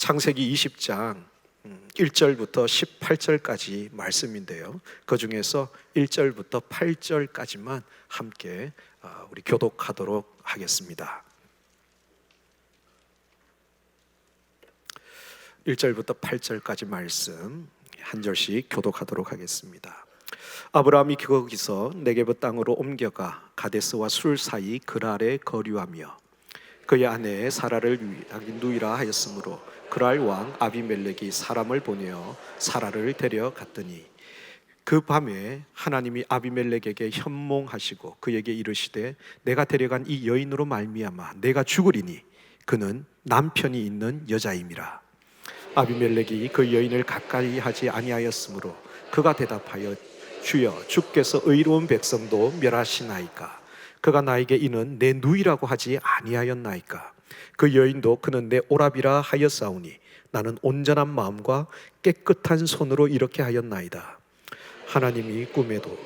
창세기 20장 1절부터 18절까지 말씀인데요, 그 중에서 1절부터 8절까지만 함께 우리 교독하도록 하겠습니다. 1절부터 8절까지 말씀 한 절씩 교독하도록 하겠습니다. 아브라함이 거기서 네게브 땅으로 옮겨가 가데스와 술 사이 그랄에 거류하며 그의 아내 사라를 누이라 하였으므로 그랄 왕 아비멜렉이 사람을 보내어 사라를 데려갔더니 그 밤에 하나님이 아비멜렉에게 현몽하시고 그에게 이르시되 내가 데려간 이 여인으로 말미암아 내가 죽으리니 그는 남편이 있는 여자임이라. 아비멜렉이 그 여인을 가까이 하지 아니하였으므로 그가 대답하여 주여 주께서 의로운 백성도 멸하시나이까. 그가 나에게 이는 내 누이라고 하지 아니하였나이까. 그 여인도 그는 내 오라비라 하였사오니 나는 온전한 마음과 깨끗한 손으로 이렇게 하였나이다. 하나님이 꿈에도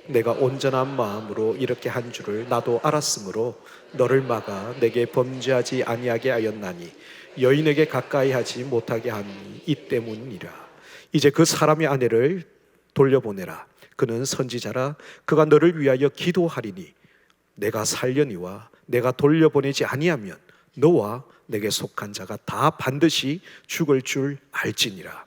내가 온전한 마음으로 이렇게 한 줄을 나도 알았으므로 너를 막아 내게 범죄하지 아니하게 하였나니 여인에게 가까이 하지 못하게 하니 이 때문이라. 이제 그 사람의 아내를 돌려보내라. 그는 선지자라. 그가 너를 위하여 기도하리니 내가 살려니와 내가 돌려보내지 아니하면 너와 내게 속한 자가 다 반드시 죽을 줄 알지니라.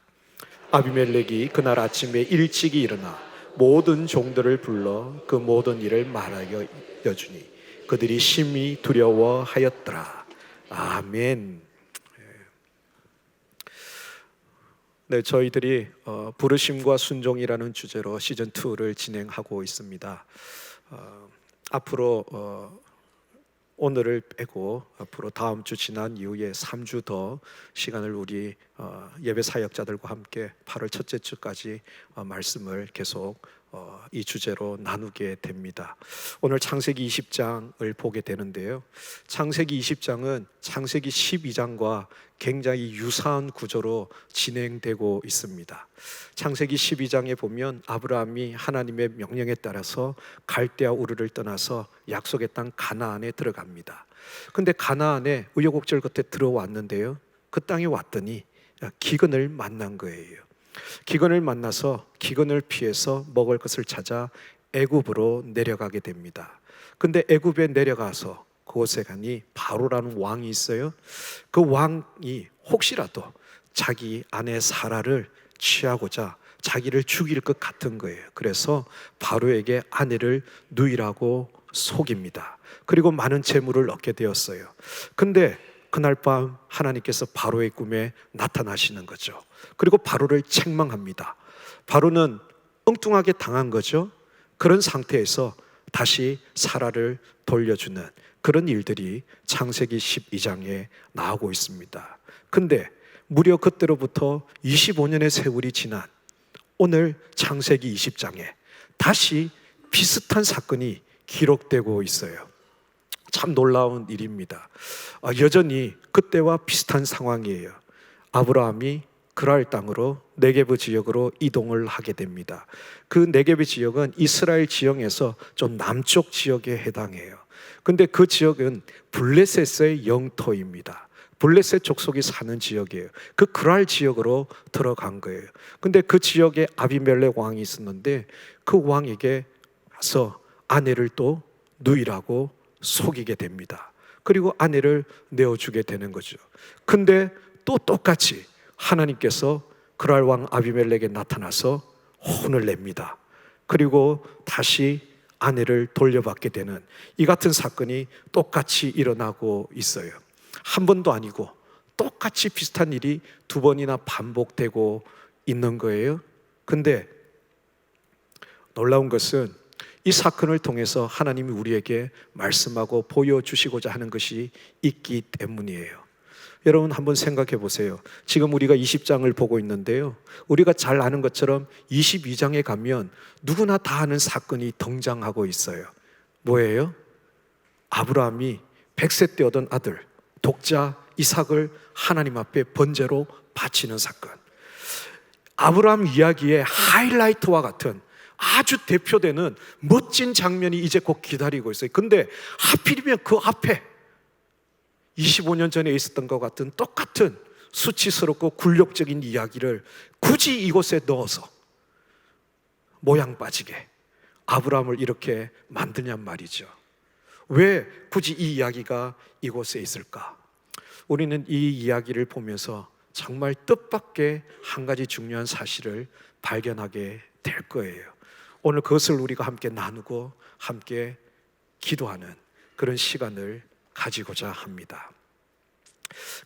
아비멜렉이 그날 아침에 일찍이 일어나 모든 종들을 불러 그 모든 일을 말하여 여주니 그들이 심히 두려워하였더라. 아멘. 네, 저희들이 부르심과 순종이라는 주제로 시즌2를 진행하고 있습니다. 앞으로 오늘을 빼고 앞으로 다음 주 지난 이후에 3주 더 시간을 우리 예배 사역자들과 함께 8월 첫째 주까지 말씀을 계속 이 주제로 나누게 됩니다. 오늘 창세기 20장을 보게 되는데요, 창세기 20장은 창세기 12장과 굉장히 유사한 구조로 진행되고 있습니다. 창세기 12장에 보면 아브라함이 하나님의 명령에 따라서 갈대아 우르를 떠나서 약속의 땅 가나안에 들어갑니다. 근데 가나안에 우여곡절 끝에 들어왔는데요, 그 땅에 왔더니 기근을 만난 거예요. 기근을 만나서 기근을 피해서 먹을 것을 찾아 애굽으로 내려가게 됩니다. 근데 애굽에 내려가서 그곳에 가니 바로라는 왕이 있어요. 그 왕이 혹시라도 자기 아내 사라를 취하고자 자기를 죽일 것 같은 거예요. 그래서 바로에게 아내를 누이라고 속입니다. 그리고 많은 재물을 얻게 되었어요. 근데 그날 밤 하나님께서 바로의 꿈에 나타나시는 거죠. 그리고 바로를 책망합니다. 바로는 엉뚱하게 당한 거죠. 그런 상태에서 다시 사라를 돌려주는 그런 일들이 창세기 12장에 나오고 있습니다. 근데 무려 그때로부터 25년의 세월이 지난 오늘 창세기 20장에 다시 비슷한 사건이 기록되고 있어요. 참 놀라운 일입니다. 여전히 그때와 비슷한 상황이에요. 아브라함이 그랄 땅으로 네게브 지역으로 이동을 하게 됩니다. 그 네게브 지역은 이스라엘 지형에서 좀 남쪽 지역에 해당해요. 근데 그 지역은 블레셋의 영토입니다. 블레셋 족속이 사는 지역이에요. 그 그랄 지역으로 들어간 거예요. 근데 그 지역에 아비멜렉 왕이 있었는데 그 왕에게 가서 아내를 또 누이라고 속이게 됩니다. 그리고 아내를 내어주게 되는 거죠. 근데 또 똑같이 하나님께서 그랄 왕 아비멜렉에 나타나서 혼을 냅니다. 그리고 다시 아내를 돌려받게 되는 이 같은 사건이 똑같이 일어나고 있어요. 한 번도 아니고 똑같이 비슷한 일이 두 번이나 반복되고 있는 거예요. 근데 놀라운 것은 이 사건을 통해서 하나님이 우리에게 말씀하고 보여주시고자 하는 것이 있기 때문이에요. 여러분 한번 생각해 보세요. 지금 우리가 20장을 보고 있는데요, 우리가 잘 아는 것처럼 22장에 가면 누구나 다 아는 사건이 등장하고 있어요. 뭐예요? 아브라함이 100세 때 얻은 아들 독자 이삭을 하나님 앞에 번제로 바치는 사건. 아브라함 이야기의 하이라이트와 같은 아주 대표되는 멋진 장면이 이제 곧 기다리고 있어요. 근데 하필이면 그 앞에 25년 전에 있었던 것 같은 똑같은 수치스럽고 굴욕적인 이야기를 굳이 이곳에 넣어서 모양 빠지게 아브라함을 이렇게 만드냔 말이죠. 왜 굳이 이 이야기가 이곳에 있을까? 우리는 이 이야기를 보면서 정말 뜻밖의 한 가지 중요한 사실을 발견하게 될 거예요. 오늘 그것을 우리가 함께 나누고 함께 기도하는 그런 시간을 가지고자 합니다.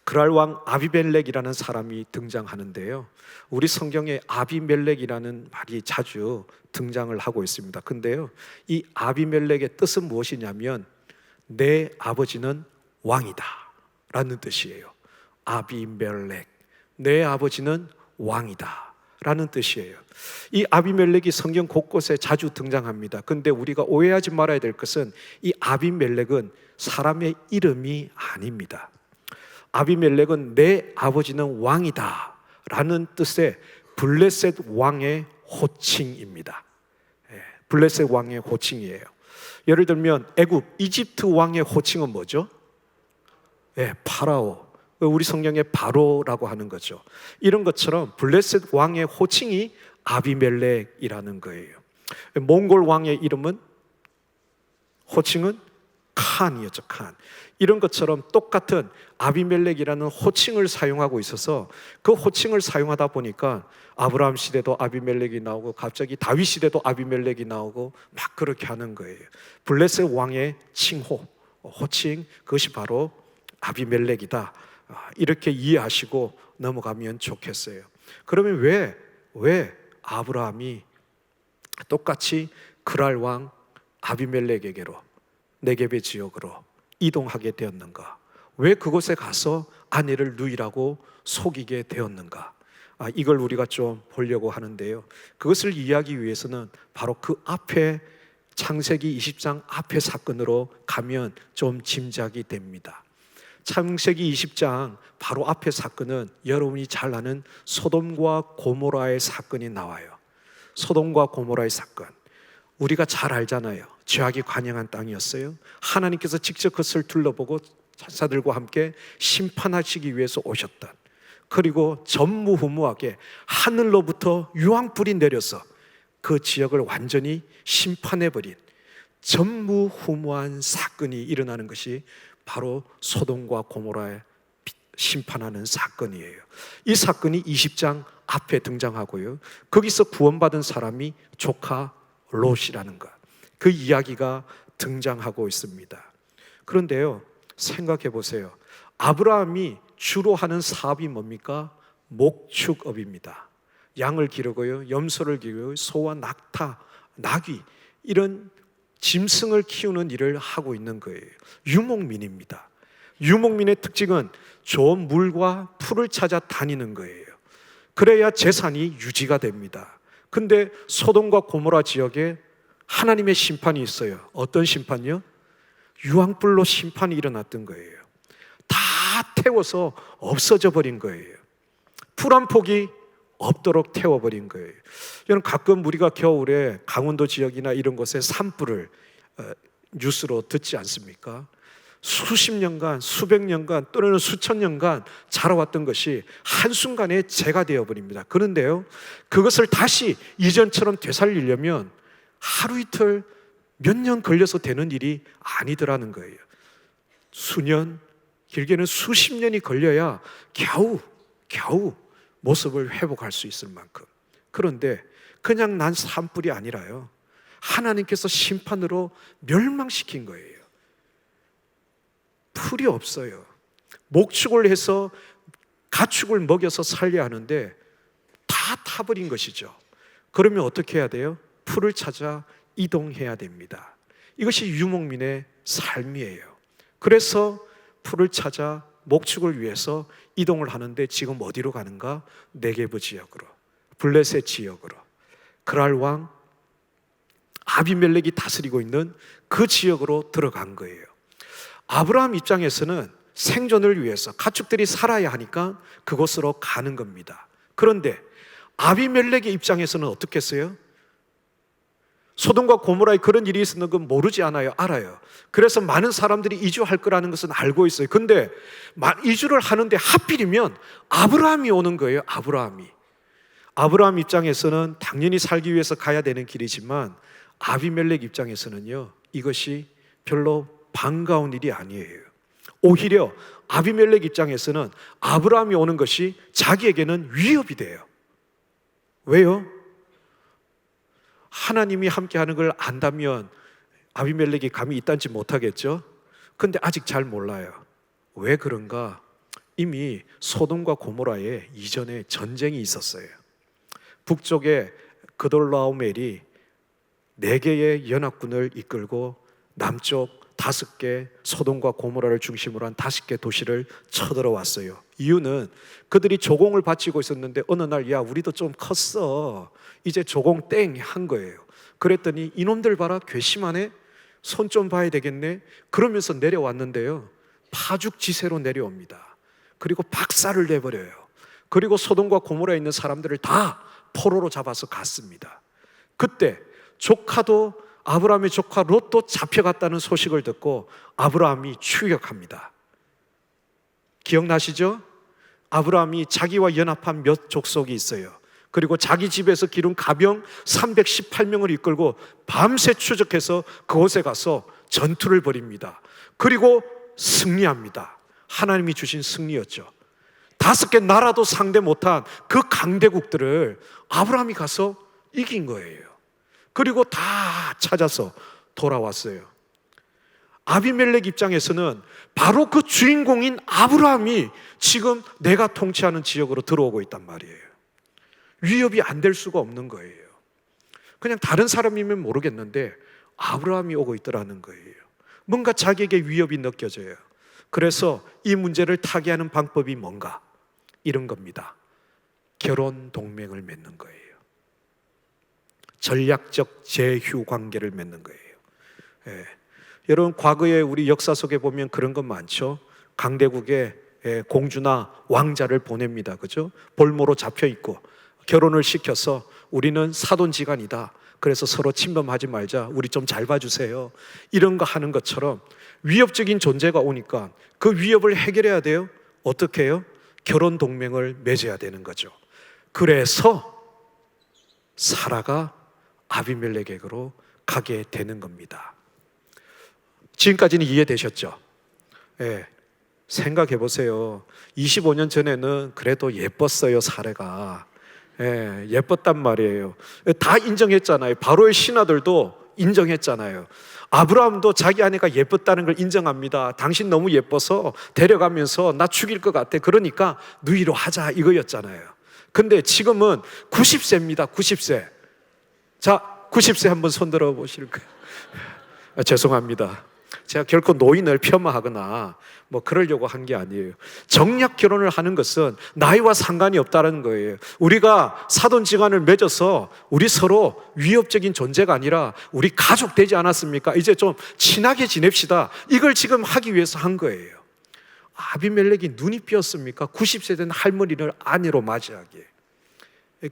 그랄 왕 아비멜렉이라는 사람이 등장하는데요, 우리 성경에 아비멜렉이라는 말이 자주 등장을 하고 있습니다. 근데요, 이 아비멜렉의 뜻은 무엇이냐면 내 아버지는 왕이다 라는 뜻이에요. 아비멜렉, 내 아버지는 왕이다 라는 뜻이에요. 이 아비멜렉이 성경 곳곳에 자주 등장합니다. 근데 우리가 오해하지 말아야 될 것은 이 아비멜렉은 사람의 이름이 아닙니다. 아비멜렉은 내 아버지는 왕이다 라는 뜻의 블레셋 왕의 호칭입니다. 블레셋 왕의 호칭이에요. 예를 들면 애굽, 이집트 왕의 호칭은 뭐죠? 파라오, 우리 성경에 바로라고 하는 거죠. 이런 것처럼 블레셋 왕의 호칭이 아비멜렉이라는 거예요. 몽골 왕의 이름은, 호칭은 칸이었죠. 칸. 이런 것처럼 똑같은 아비멜렉이라는 호칭을 사용하고 있어서 그 호칭을 사용하다 보니까 아브라함 시대도 아비멜렉이 나오고 갑자기 다윗 시대도 아비멜렉이 나오고 막 그렇게 하는 거예요. 블레셋 왕의 칭호, 호칭, 그것이 바로 아비멜렉이다. 이렇게 이해하시고 넘어가면 좋겠어요. 그러면 왜 아브라함이 똑같이 그랄 왕 아비멜렉에게로, 네겝의 지역으로 이동하게 되었는가? 왜 그곳에 가서 아내를 누이라고 속이게 되었는가? 이걸 우리가 좀 보려고 하는데요, 그것을 이해하기 위해서는 바로 그 앞에 창세기 20장 앞에 사건으로 가면 좀 짐작이 됩니다. 창세기 20장 바로 앞에 사건은 여러분이 잘 아는 소돔과 고모라의 사건이 나와요. 소돔과 고모라의 사건, 우리가 잘 알잖아요. 죄악이 관영한 땅이었어요. 하나님께서 직접 그것을 둘러보고 천사들과 함께 심판하시기 위해서 오셨던, 그리고 전무후무하게 하늘로부터 유황불이 내려서 그 지역을 완전히 심판해버린 전무후무한 사건이 일어나는 것이 바로 소돔과 고모라에 심판하는 사건이에요. 이 사건이 20장 앞에 등장하고요, 거기서 구원받은 사람이 조카 롯이라는 것, 그 이야기가 등장하고 있습니다. 그런데요, 생각해 보세요. 아브라함이 주로 하는 사업이 뭡니까? 목축업입니다. 양을 기르고요, 염소를 기르고요, 소와 낙타, 나귀, 이런 짐승을 키우는 일을 하고 있는 거예요. 유목민입니다. 유목민의 특징은 좋은 물과 풀을 찾아 다니는 거예요. 그래야 재산이 유지가 됩니다. 근데 소돔과 고모라 지역에 하나님의 심판이 있어요. 어떤 심판이요? 유황불로 심판이 일어났던 거예요. 다 태워서 없어져 버린 거예요. 풀 한 폭이 없도록 태워버린 거예요. 여러분, 가끔 우리가 겨울에 강원도 지역이나 이런 곳에 산불을 뉴스로 듣지 않습니까? 수십 년간, 수백 년간 또는 수천 년간 자라왔던 것이 한순간에 재가 되어버립니다. 그런데요, 그것을 다시 이전처럼 되살리려면 하루 이틀, 몇 년 걸려서 되는 일이 아니더라는 거예요. 수년, 길게는 수십 년이 걸려야 겨우 모습을 회복할 수 있을 만큼. 그런데 그냥 난 산불이 아니라요, 하나님께서 심판으로 멸망시킨 거예요. 풀이 없어요. 목축을 해서 가축을 먹여서 살려야 하는데 다 타버린 것이죠. 그러면 어떻게 해야 돼요? 풀을 찾아 이동해야 됩니다. 이것이 유목민의 삶이에요. 그래서 풀을 찾아 목축을 위해서 이동을 하는데 지금 어디로 가는가? 네게브 지역으로, 블레셋 지역으로, 그랄 왕 아비멜렉이 다스리고 있는 그 지역으로 들어간 거예요. 아브라함 입장에서는 생존을 위해서 가축들이 살아야 하니까 그곳으로 가는 겁니다. 그런데 아비멜렉의 입장에서는 어떻겠어요? 소돔과 고모라에 그런 일이 있었는 건 모르지 않아요? 알아요. 그래서 많은 사람들이 이주할 거라는 것은 알고 있어요. 근데 이주를 하는데 하필이면 아브라함이 오는 거예요. 아브라함 입장에서는 당연히 살기 위해서 가야 되는 길이지만 아비멜렉 입장에서는요, 이것이 별로 반가운 일이 아니에요. 오히려 아비멜렉 입장에서는 아브라함이 오는 것이 자기에게는 위협이 돼요. 왜요? 하나님이 함께하는 걸 안다면 아비멜렉이 감히 이딴지 못하겠죠? 근데 아직 잘 몰라요. 왜 그런가? 이미 소돔과 고모라에 이전에 전쟁이 있었어요. 북쪽에 그돌라오멜이 4개의 연합군을 이끌고 남쪽 5개 소돔과 고모라를 중심으로 한 5개 도시를 쳐들어왔어요. 이유는 그들이 조공을 바치고 있었는데 어느 날, 야, 우리도 좀 컸어, 이제 조공 땡 한 거예요. 그랬더니 이놈들 봐라, 괘씸하네, 손 좀 봐야 되겠네, 그러면서 내려왔는데요, 파죽지세로 내려옵니다. 그리고 박살을 내버려요. 그리고 소돔과 고모라에 있는 사람들을 다 포로로 잡아서 갔습니다. 그때 아브라함의 조카 롯도 잡혀갔다는 소식을 듣고 아브라함이 추격합니다. 기억나시죠? 아브라함이 자기와 연합한 몇 족속이 있어요. 그리고 자기 집에서 기른 가병 318명을 이끌고 밤새 추적해서 그곳에 가서 전투를 벌입니다. 그리고 승리합니다. 하나님이 주신 승리였죠. 5개 나라도 상대 못한 그 강대국들을 아브라함이 가서 이긴 거예요. 그리고 다 찾아서 돌아왔어요. 아비멜렉 입장에서는 바로 그 주인공인 아브라함이 지금 내가 통치하는 지역으로 들어오고 있단 말이에요. 위협이 안 될 수가 없는 거예요. 그냥 다른 사람이면 모르겠는데 아브라함이 오고 있더라는 거예요. 뭔가 자기에게 위협이 느껴져요. 그래서 이 문제를 타개하는 방법이 뭔가? 이런 겁니다. 결혼 동맹을 맺는 거예요. 전략적 제휴 관계를 맺는 거예요. 여러분, 과거에 우리 역사 속에 보면 그런 것 많죠. 강대국에 공주나 왕자를 보냅니다. 그죠? 볼모로 잡혀 있고 결혼을 시켜서 우리는 사돈지간이다, 그래서 서로 침범하지 말자, 우리 좀 잘 봐주세요, 이런 거 하는 것처럼 위협적인 존재가 오니까 그 위협을 해결해야 돼요. 어떻게 해요? 결혼 동맹을 맺어야 되는 거죠. 그래서 사라가 아비멜렉에게로 가게 되는 겁니다. 지금까지는 이해되셨죠? 생각해 보세요. 25년 전에는 그래도 예뻤어요, 사라가. 예뻤단 말이에요. 다 인정했잖아요. 바로의 신하들도 인정했잖아요. 아브라함도 자기 아내가 예뻤다는 걸 인정합니다. 당신 너무 예뻐서 데려가면서 나 죽일 것 같아, 그러니까 누이로 하자, 이거였잖아요. 근데 지금은 90세입니다 90세. 자, 90세 한번 손 들어 보실까요? 죄송합니다. 제가 결코 노인을 폄하하거나 뭐 그러려고 한 게 아니에요. 정략 결혼을 하는 것은 나이와 상관이 없다는 거예요. 우리가 사돈지간을 맺어서 우리 서로 위협적인 존재가 아니라 우리 가족 되지 않았습니까? 이제 좀 친하게 지냅시다, 이걸 지금 하기 위해서 한 거예요. 아비멜렉이 눈이 삐었습니까? 90세 된 할머니를 아내로 맞이하기에.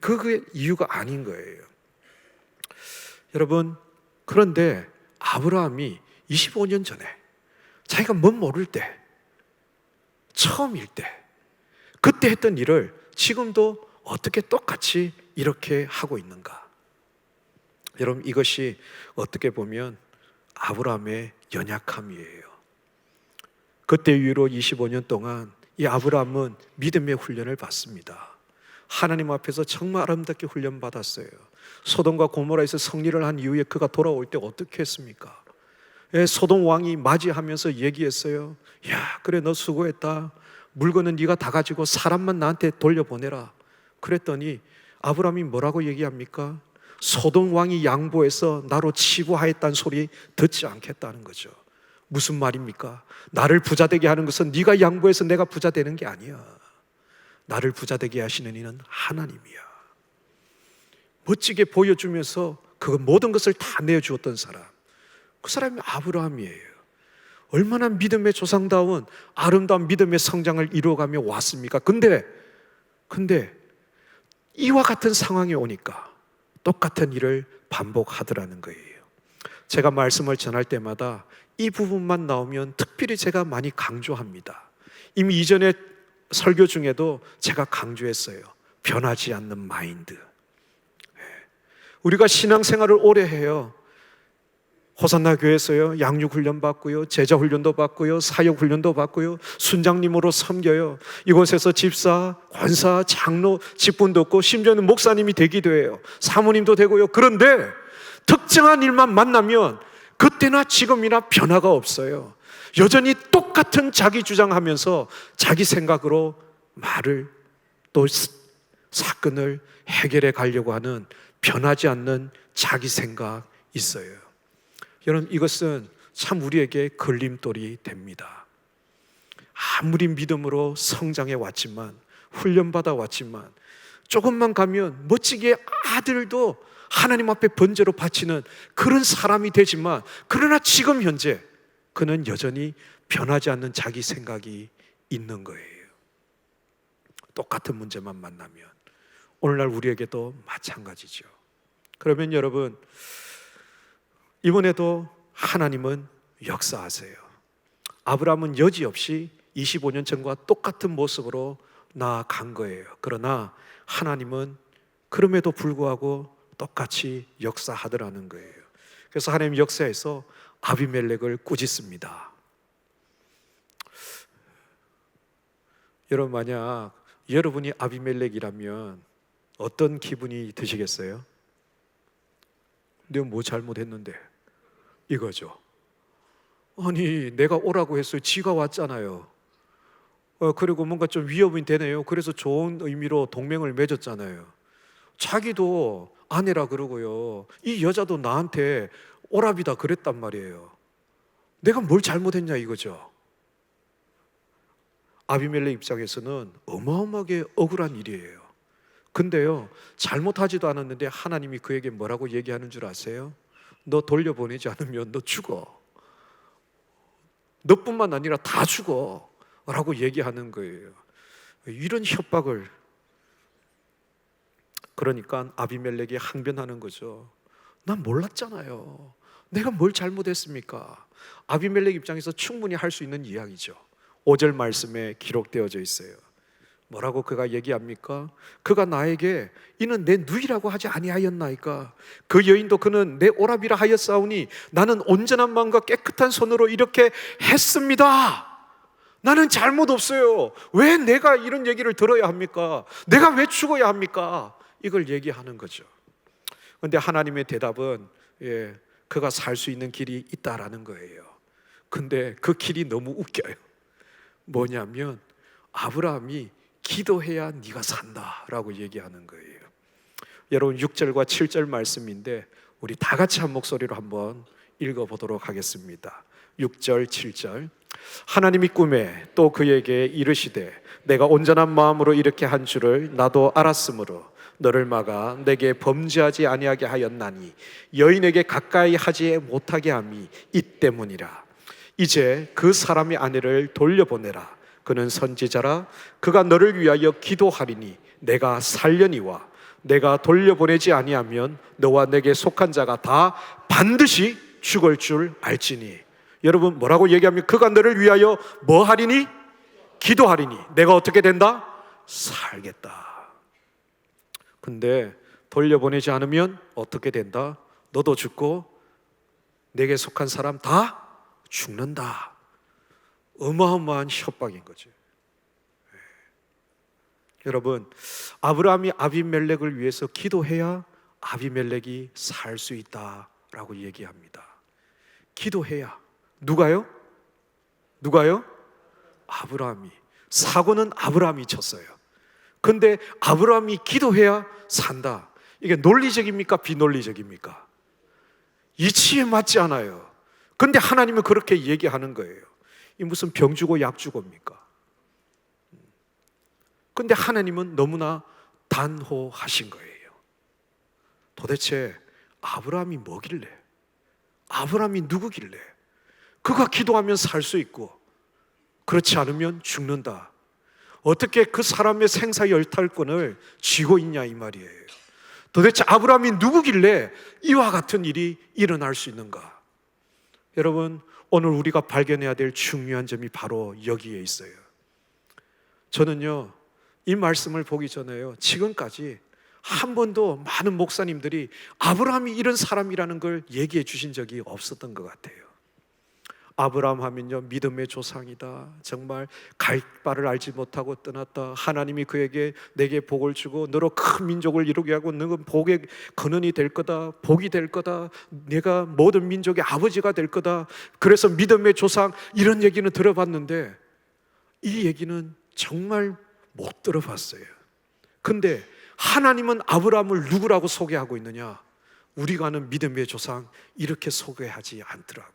그게 이유가 아닌 거예요. 여러분, 그런데 아브라함이 25년 전에 자기가 뭔 모를 때, 처음일 때, 그때 했던 일을 지금도 어떻게 똑같이 이렇게 하고 있는가? 여러분, 이것이 어떻게 보면 아브라함의 연약함이에요. 그때 이후로 25년 동안 이 아브라함은 믿음의 훈련을 받습니다. 하나님 앞에서 정말 아름답게 훈련받았어요. 소돔과 고모라에서 승리를 한 이후에 그가 돌아올 때 어떻게 했습니까? 소돔 왕이 맞이하면서 얘기했어요. 야, 그래, 너 수고했다. 물건은 네가 다 가지고 사람만 나한테 돌려보내라. 그랬더니 아브라함이 뭐라고 얘기합니까? 소돔 왕이 양보해서 나로 치부하였다는 소리 듣지 않겠다는 거죠. 무슨 말입니까? 나를 부자 되게 하는 것은 네가 양보해서 내가 부자 되는 게 아니야. 나를 부자 되게 하시는 이는 하나님이야. 멋지게 보여주면서 그 모든 것을 다 내어주었던 사람, 그 사람이 아브라함이에요. 얼마나 믿음의 조상다운 아름다운 믿음의 성장을 이루어가며 왔습니까? 근데 이와 같은 상황이 오니까 똑같은 일을 반복하더라는 거예요. 제가 말씀을 전할 때마다 이 부분만 나오면 특별히 제가 많이 강조합니다. 이미 이전에 설교 중에도 제가 강조했어요. 변하지 않는 마인드. 우리가 신앙생활을 오래 해요. 호산나 교회에서요, 양육훈련 받고요, 제자훈련도 받고요, 사역훈련도 받고요, 순장님으로 섬겨요. 이곳에서 집사, 권사, 장로, 직분도 얻고 심지어는 목사님이 되기도 해요. 사모님도 되고요. 그런데 특정한 일만 만나면 그때나 지금이나 변화가 없어요. 여전히 똑같은 자기 주장하면서 자기 생각으로 말을 또 사건을 해결해 가려고 하는 변하지 않는 자기 생각 있어요. 여러분, 이것은 참 우리에게 걸림돌이 됩니다. 아무리 믿음으로 성장해 왔지만, 훈련받아 왔지만, 조금만 가면 멋지게 아들도 하나님 앞에 번제로 바치는 그런 사람이 되지만, 그러나 지금 현재 그는 여전히 변하지 않는 자기 생각이 있는 거예요. 똑같은 문제만 만나면. 오늘날 우리에게도 마찬가지죠. 그러면 여러분, 이번에도 하나님은 역사하세요. 아브라함은 여지없이 25년 전과 똑같은 모습으로 나아간 거예요. 그러나 하나님은 그럼에도 불구하고 똑같이 역사하더라는 거예요. 그래서 하나님 역사에서 아비멜렉을 꾸짖습니다. 여러분, 만약 여러분이 아비멜렉이라면 어떤 기분이 드시겠어요? 내가 뭐 잘못했는데? 이거죠. 아니, 내가 오라고 했어요. 지가 왔잖아요. 그리고 뭔가 좀 위협이 되네요. 그래서 좋은 의미로 동맹을 맺었잖아요. 자기도 아내라 그러고요, 이 여자도 나한테 오라비다 그랬단 말이에요. 내가 뭘 잘못했냐 이거죠. 아비멜렉 입장에서는 어마어마하게 억울한 일이에요. 근데요, 잘못하지도 않았는데 하나님이 그에게 뭐라고 얘기하는 줄 아세요? 너 돌려보내지 않으면 너 죽어. 너뿐만 아니라 다 죽어 라고 얘기하는 거예요. 이런 협박을. 그러니까 아비멜렉이 항변하는 거죠. 난 몰랐잖아요. 내가 뭘 잘못했습니까? 아비멜렉 입장에서 충분히 할 수 있는 이야기죠. 5절 말씀에 기록되어져 있어요. 뭐라고 그가 얘기합니까? 그가 나에게 이는 내 누이라고 하지 아니하였나이까? 그 여인도 그는 내 오라비라 하였사오니 나는 온전한 마음과 깨끗한 손으로 이렇게 했습니다. 나는 잘못 없어요. 왜 내가 이런 얘기를 들어야 합니까? 내가 왜 죽어야 합니까? 이걸 얘기하는 거죠. 그런데 하나님의 대답은 그가 살 수 있는 길이 있다라는 거예요. 근데 그 길이 너무 웃겨요. 뭐냐면 아브라함이 기도해야 네가 산다라고 얘기하는 거예요. 여러분, 6절과 7절 말씀인데 우리 다 같이 한 목소리로 한번 읽어보도록 하겠습니다. 6절 7절. 하나님이 꿈에 또 그에게 이르시되 내가 온전한 마음으로 이렇게 한 줄을 나도 알았으므로 너를 막아 내게 범죄하지 아니하게 하였나니 여인에게 가까이 하지 못하게 함이 이 때문이라. 이제 그 사람의 아내를 돌려보내라. 그는 선지자라. 그가 너를 위하여 기도하리니 내가 살려니와 내가 돌려보내지 아니하면 너와 내게 속한 자가 다 반드시 죽을 줄 알지니. 여러분, 뭐라고 얘기하면 그가 너를 위하여 뭐 하리니? 기도하리니 내가 어떻게 된다? 살겠다. 근데 돌려보내지 않으면 어떻게 된다? 너도 죽고 내게 속한 사람 다 죽는다. 어마어마한 협박인 거죠. 여러분, 아브라함이 아비멜렉을 위해서 기도해야 아비멜렉이 살 수 있다라고 얘기합니다. 기도해야. 누가요? 누가요? 아브라함이. 사고는 아브라함이 쳤어요. 근데 아브라함이 기도해야 산다. 이게 논리적입니까? 비논리적입니까? 이치에 맞지 않아요. 근데 하나님은 그렇게 얘기하는 거예요. 이 무슨 병 주고 약 주고입니까? 근데 하나님은 너무나 단호하신 거예요. 도대체 아브라함이 뭐길래? 아브라함이 누구길래? 그가 기도하면 살 수 있고 그렇지 않으면 죽는다. 어떻게 그 사람의 생사 열탈권을 쥐고 있냐 이 말이에요. 도대체 아브라함이 누구길래 이와 같은 일이 일어날 수 있는가? 여러분, 오늘 우리가 발견해야 될 중요한 점이 바로 여기에 있어요. 저는요, 이 말씀을 보기 전에요, 지금까지 한 번도 많은 목사님들이 아브라함이 이런 사람이라는 걸 얘기해 주신 적이 없었던 것 같아요. 아브라함 하면요, 믿음의 조상이다, 정말 갈 바를 알지 못하고 떠났다, 하나님이 그에게 내게 복을 주고 너로 큰 민족을 이루게 하고 너는 복의 근원이 될 거다, 복이 될 거다, 내가 모든 민족의 아버지가 될 거다, 그래서 믿음의 조상, 이런 얘기는 들어봤는데 이 얘기는 정말 못 들어봤어요. 근데 하나님은 아브라함을 누구라고 소개하고 있느냐? 우리가 아는 믿음의 조상, 이렇게 소개하지 않더라고요.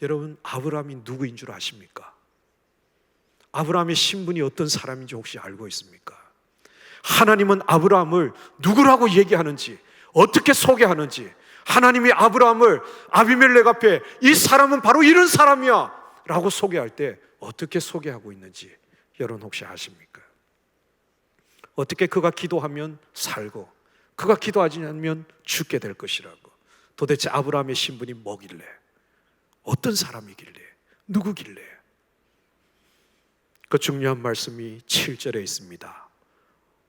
여러분, 아브라함이 누구인 줄 아십니까? 아브라함의 신분이 어떤 사람인지 혹시 알고 있습니까? 하나님은 아브라함을 누구라고 얘기하는지, 어떻게 소개하는지, 하나님이 아브라함을 아비멜렉 앞에 이 사람은 바로 이런 사람이야 라고 소개할 때 어떻게 소개하고 있는지 여러분 혹시 아십니까? 어떻게 그가 기도하면 살고 그가 기도하지 않으면 죽게 될 것이라고. 도대체 아브라함의 신분이 뭐길래, 어떤 사람이길래, 누구길래? 그 중요한 말씀이 7절에 있습니다.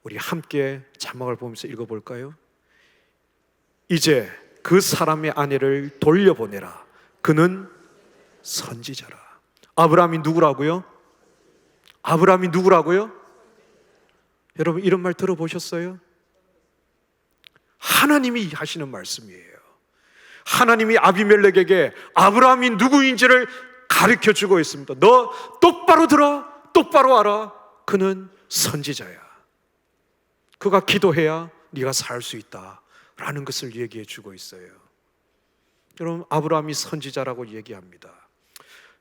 우리 함께 자막을 보면서 읽어볼까요? 이제 그 사람의 아내를 돌려보내라. 그는 선지자라. 아브라함이 누구라고요? 아브라함이 누구라고요? 여러분, 이런 말 들어보셨어요? 하나님이 하시는 말씀이에요. 하나님이 아비멜렉에게 아브라함이 누구인지를 가르쳐 주고 있습니다. 너 똑바로 들어, 똑바로 알아. 그는 선지자야. 그가 기도해야 네가 살 수 있다 라는 것을 얘기해 주고 있어요. 여러분, 아브라함이 선지자라고 얘기합니다.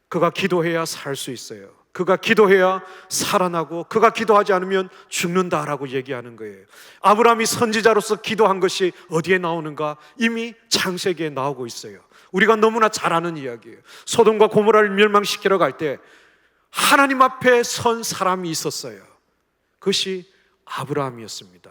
그가 기도해야 살 수 있어요. 그가 기도해야 살아나고 그가 기도하지 않으면 죽는다라고 얘기하는 거예요. 아브라함이 선지자로서 기도한 것이 어디에 나오는가? 이미 창세기에 나오고 있어요. 우리가 너무나 잘 아는 이야기예요. 소돔과 고모라를 멸망시키러 갈 때 하나님 앞에 선 사람이 있었어요. 그것이 아브라함이었습니다.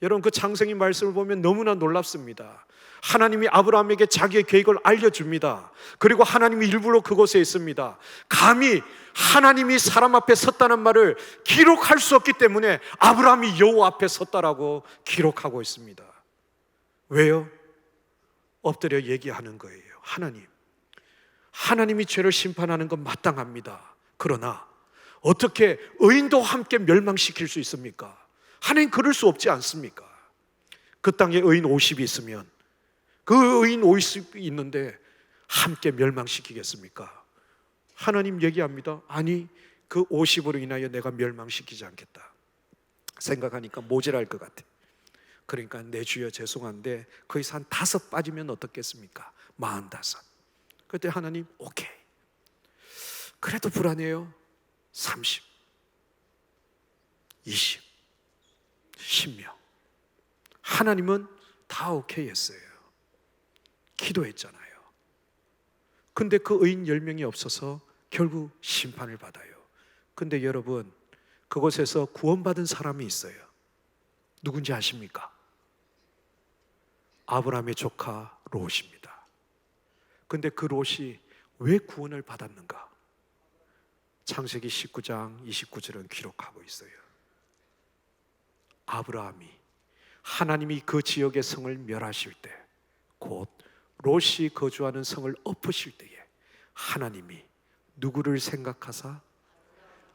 여러분, 그 창세기 말씀을 보면 너무나 놀랍습니다. 하나님이 아브라함에게 자기의 계획을 알려줍니다. 그리고 하나님이 일부러 그곳에 있습니다. 감히 하나님이 사람 앞에 섰다는 말을 기록할 수 없기 때문에 아브라함이 여호와 앞에 섰다라고 기록하고 있습니다. 왜요? 엎드려 얘기하는 거예요. 하나님이 죄를 심판하는 건 마땅합니다. 그러나 어떻게 의인도 함께 멸망시킬 수 있습니까? 하나님 그럴 수 없지 않습니까? 그 땅에 의인 50이 있으면 그 의인 50이 있는데 함께 멸망시키겠습니까? 하나님 얘기합니다. 아니, 그 50으로 인하여 내가 멸망시키지 않겠다. 생각하니까 모자랄 것 같아. 그러니까 내 주여 죄송한데 거기서 한 5 빠지면 어떻겠습니까? 45. 그때 하나님 오케이. 그래도 불안해요. 30, 20, 10명. 하나님은 다 오케이 했어요. 기도했잖아요. 근데 그 의인 10명이 없어서 결국 심판을 받아요. 근데 여러분, 그곳에서 구원받은 사람이 있어요. 누군지 아십니까? 아브라함의 조카 롯입니다. 근데 그 롯이 왜 구원을 받았는가? 창세기 19장 29절은 기록하고 있어요. 아브라함이 하나님이 그 지역의 성을 멸하실 때, 곧 롯이 거주하는 성을 엎으실 때에 하나님이 누구를 생각하사?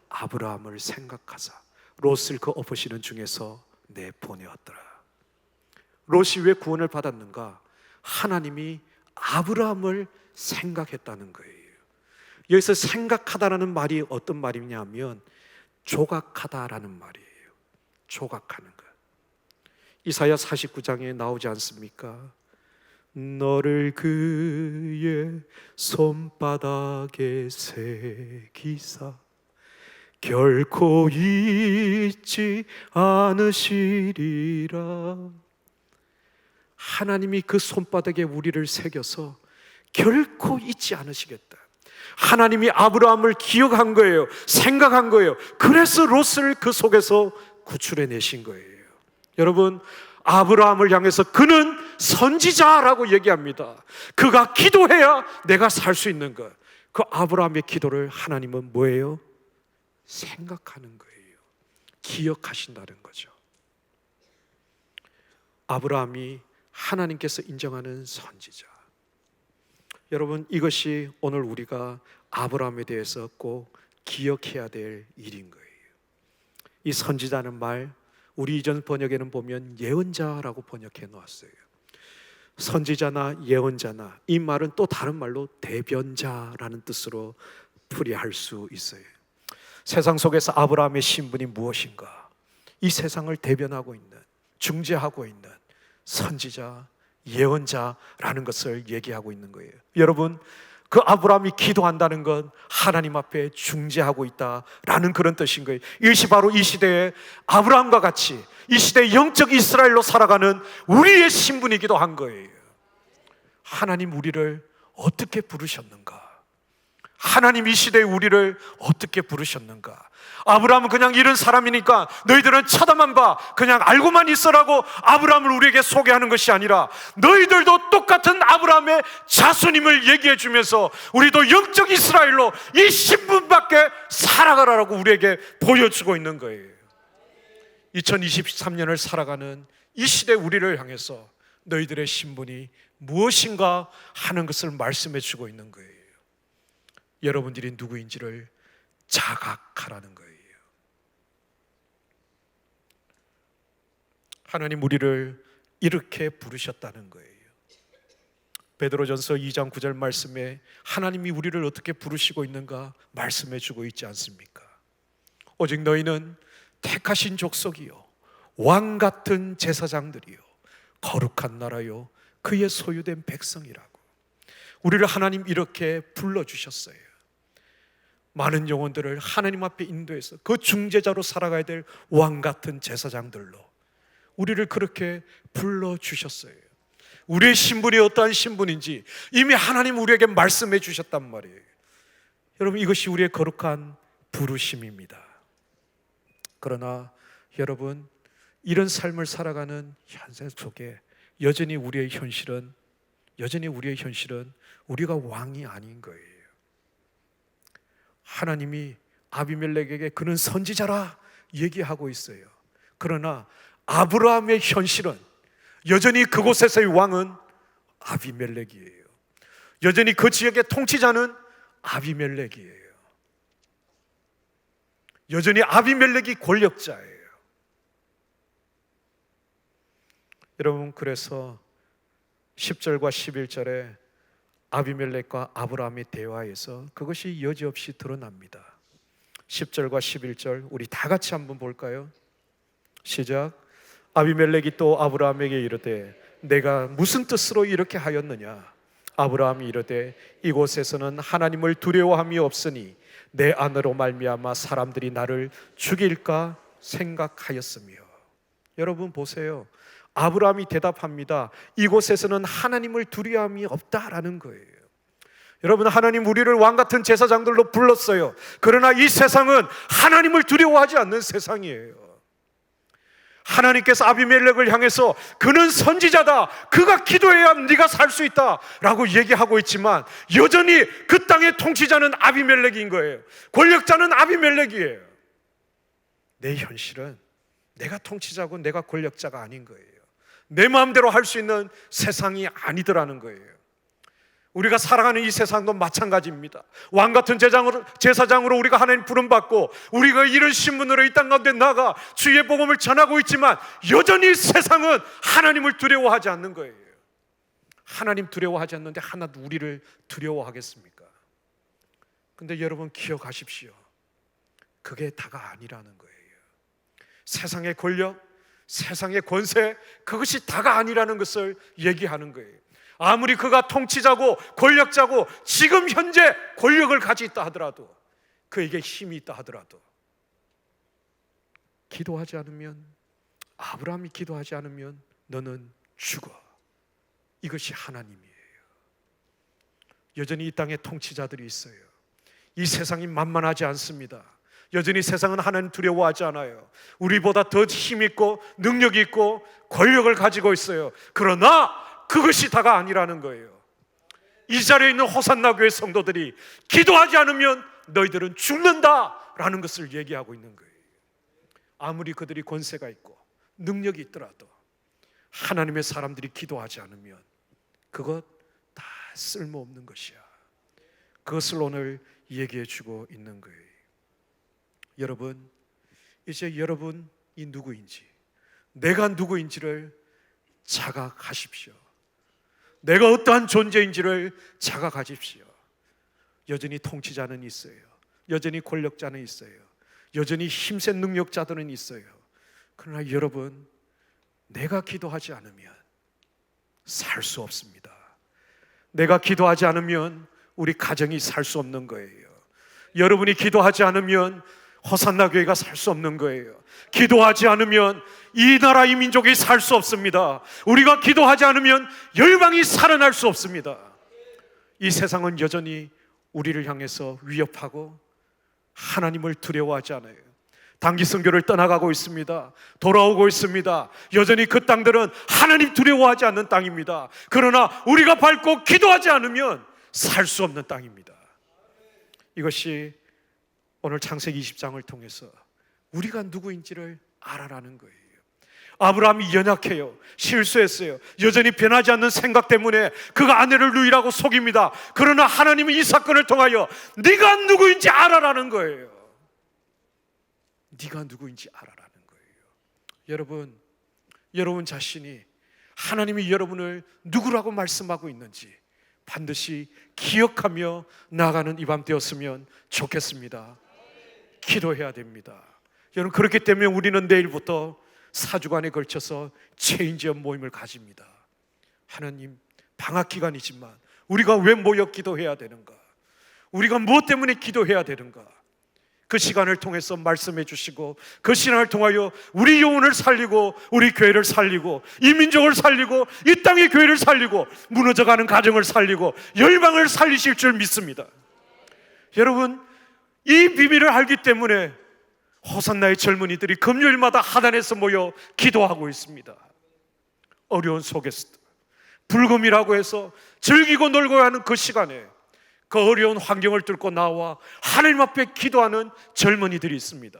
아브라함을 생각하사 롯을 그 엎으시는 중에서 내보내었더라. 롯이 왜 구원을 받았는가? 하나님이 아브라함을 생각했다는 거예요. 여기서 생각하다라는 말이 어떤 말이냐면 조각하다라는 말이에요. 조각하는 것. 이사야 49장에 나오지 않습니까? 너를 그의 손바닥에 새기사 결코 잊지 않으시리라. 하나님이 그 손바닥에 우리를 새겨서 결코 잊지 않으시겠다. 하나님이 아브라함을 기억한 거예요. 생각한 거예요. 그래서 롯을 그 속에서 구출해 내신 거예요. 여러분, 아브라함을 향해서 그는 선지자라고 얘기합니다. 그가 기도해야 내가 살 수 있는 것. 그 아브라함의 기도를 하나님은 뭐예요? 생각하는 거예요. 기억하신다는 거죠. 아브라함이 하나님께서 인정하는 선지자. 여러분, 이것이 오늘 우리가 아브라함에 대해서 꼭 기억해야 될 일인 거예요. 이 선지자는 말, 우리 이전 번역에는 보면 예언자라고 번역해 놓았어요. 선지자나 예언자나, 이 말은 또 다른 말로 대변자라는 뜻으로 풀이할 수 있어요. 세상 속에서 아브라함의 신분이 무엇인가? 이 세상을 대변하고 있는, 중재하고 있는 선지자, 예언자라는 것을 얘기하고 있는 거예요. 여러분, 그 아브라함이 기도한다는 건 하나님 앞에 중재하고 있다라는 그런 뜻인 거예요. 이것이 바로 이 시대에 아브라함과 같이 이 시대의 영적 이스라엘로 살아가는 우리의 신분이기도 한 거예요. 하나님 우리를 어떻게 부르셨는가? 하나님 이 시대에 우리를 어떻게 부르셨는가? 아브라함은 그냥 이런 사람이니까 너희들은 쳐다만 봐, 그냥 알고만 있어라고 아브라함을 우리에게 소개하는 것이 아니라 너희들도 똑같은 아브라함의 자손임을 얘기해 주면서 우리도 영적 이스라엘로 이 신분 밖에 살아가라라고 우리에게 보여주고 있는 거예요. 2023년을 살아가는 이 시대 우리를 향해서 너희들의 신분이 무엇인가 하는 것을 말씀해 주고 있는 거예요. 여러분들이 누구인지를 자각하라는 거예요. 하나님 우리를 이렇게 부르셨다는 거예요. 베드로전서 2장 9절 말씀에 하나님이 우리를 어떻게 부르시고 있는가 말씀해 주고 있지 않습니까? 오직 너희는 택하신 족속이요 왕 같은 제사장들이요 거룩한 나라요 그의 소유된 백성이라고. 우리를 하나님 이렇게 불러주셨어요. 많은 영혼들을 하나님 앞에 인도해서 그 중재자로 살아가야 될 왕 같은 제사장들로 우리를 그렇게 불러주셨어요. 우리의 신분이 어떠한 신분인지 이미 하나님 우리에게 말씀해 주셨단 말이에요. 여러분, 이것이 우리의 거룩한 부르심입니다. 그러나 여러분, 이런 삶을 살아가는 현생 속에 여전히 우리의 현실은 우리가 왕이 아닌 거예요. 하나님이 아비멜렉에게 그는 선지자라 얘기하고 있어요. 그러나 아브라함의 현실은 여전히 그곳에서의 왕은 아비멜렉이에요. 여전히 그 지역의 통치자는 아비멜렉이에요. 여전히 아비멜렉이 권력자예요. 여러분, 그래서 10절과 11절에 아비멜렉과 아브라함의 대화에서 그것이 여지없이 드러납니다. 10절과 11절 우리 다 같이 한번 볼까요? 시작. 아비멜렉이 또 아브라함에게 이르되 내가 무슨 뜻으로 이렇게 하였느냐? 아브라함이 이르되 이곳에서는 하나님을 두려워함이 없으니 내 안으로 말미암아 사람들이 나를 죽일까 생각하였으며. 여러분 보세요. 아브라함이 대답합니다. 이곳에서는 하나님을 두려워함이 없다라는 거예요. 여러분, 하나님 우리를 왕같은 제사장들로 불렀어요. 그러나 이 세상은 하나님을 두려워하지 않는 세상이에요. 하나님께서 아비멜렉을 향해서 그는 선지자다, 그가 기도해야 네가 살 수 있다 라고 얘기하고 있지만 여전히 그 땅의 통치자는 아비멜렉인 거예요. 권력자는 아비멜렉이에요. 내 현실은 내가 통치자고 내가 권력자가 아닌 거예요. 내 마음대로 할 수 있는 세상이 아니더라는 거예요. 우리가 살아가는 이 세상도 마찬가지입니다. 왕같은 제사장으로 우리가 하나님 부름받고 우리가 이런 신분으로 이 땅 가운데 나가 주의 복음을 전하고 있지만 여전히 세상은 하나님을 두려워하지 않는 거예요. 하나님 두려워하지 않는데 하나도 우리를 두려워하겠습니까? 근데 여러분 기억하십시오. 그게 다가 아니라는 거예요. 세상의 권력, 세상의 권세, 그것이 다가 아니라는 것을 얘기하는 거예요. 아무리 그가 통치자고 권력자고 지금 현재 권력을 가지고 있다 하더라도, 그에게 힘이 있다 하더라도 기도하지 않으면, 아브라함이 기도하지 않으면 너는 죽어. 이것이 하나님이에요. 여전히 이 땅에 통치자들이 있어요. 이 세상이 만만하지 않습니다. 여전히 세상은 하나님 두려워하지 않아요. 우리보다 더 힘있고 능력이 있고 권력을 가지고 있어요. 그러나 그것이 다가 아니라는 거예요. 이 자리에 있는 호산나 교회 성도들이 기도하지 않으면 너희들은 죽는다라는 것을 얘기하고 있는 거예요. 아무리 그들이 권세가 있고 능력이 있더라도 하나님의 사람들이 기도하지 않으면 그것 다 쓸모없는 것이야. 그것을 오늘 얘기해 주고 있는 거예요. 여러분, 이제 여러분이 누구인지, 내가 누구인지를 자각하십시오. 내가 어떠한 존재인지를 자각하십시오. 여전히 통치자는 있어요. 여전히 권력자는 있어요. 여전히 힘센 능력자들은 있어요. 그러나 여러분, 내가 기도하지 않으면 살 수 없습니다. 내가 기도하지 않으면 우리 가정이 살 수 없는 거예요. 여러분이 기도하지 않으면 호산나 교회가 살 수 없는 거예요. 기도하지 않으면 이 나라 이 민족이 살 수 없습니다. 우리가 기도하지 않으면 열방이 살아날 수 없습니다. 이 세상은 여전히 우리를 향해서 위협하고 하나님을 두려워하지 않아요. 단기 선교를 떠나가고 있습니다. 돌아오고 있습니다. 여전히 그 땅들은 하나님 두려워하지 않는 땅입니다. 그러나 우리가 밟고 기도하지 않으면 살 수 없는 땅입니다. 이것이 오늘 창세기 20장을 통해서 우리가 누구인지를 알아라는 거예요. 아브라함이 연약해요. 실수했어요. 여전히 변하지 않는 생각 때문에 그가 아내를 누이라고 속입니다. 그러나 하나님은 이 사건을 통하여 네가 누구인지 알아라는 거예요. 네가 누구인지 알아라는 거예요. 여러분 자신이 하나님이 여러분을 누구라고 말씀하고 있는지 반드시 기억하며 나아가는 이 밤 되었으면 좋겠습니다. 기도해야 됩니다. 여러분, 그렇기 때문에 우리는 내일부터 4주간에 걸쳐서 체인지업 모임을 가집니다. 하나님, 방학 기간이지만 우리가 왜 모여 기도해야 되는가? 우리가 무엇 때문에 기도해야 되는가? 그 시간을 통해서 말씀해 주시고 그 시간을 통하여 우리 영혼을 살리고 우리 교회를 살리고 이 민족을 살리고 이 땅의 교회를 살리고 무너져가는 가정을 살리고 열방을 살리실 줄 믿습니다. 여러분, 이 비밀을 알기 때문에 호산나의 젊은이들이 금요일마다 하단에서 모여 기도하고 있습니다. 어려운 속에서도 불금이라고 해서 즐기고 놀고 하는 그 시간에 그 어려운 환경을 뚫고 나와 하나님 앞에 기도하는 젊은이들이 있습니다.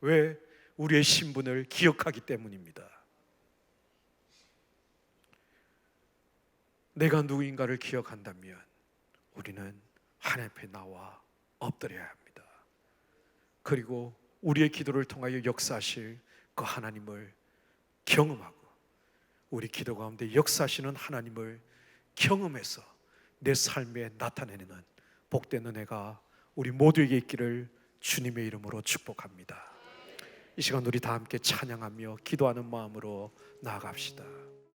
왜? 우리의 신분을 기억하기 때문입니다. 내가 누구인가를 기억한다면 우리는 하나님 앞에 나와 엎드려야 합니다. 그리고 우리의 기도를 통하여 역사하실 그 하나님을 경험하고 우리 기도 가운데 역사하시는 하나님을 경험해서 내 삶에 나타내는 복된 은혜가 우리 모두에게 있기를 주님의 이름으로 축복합니다. 이 시간 우리 다 함께 찬양하며 기도하는 마음으로 나아갑시다.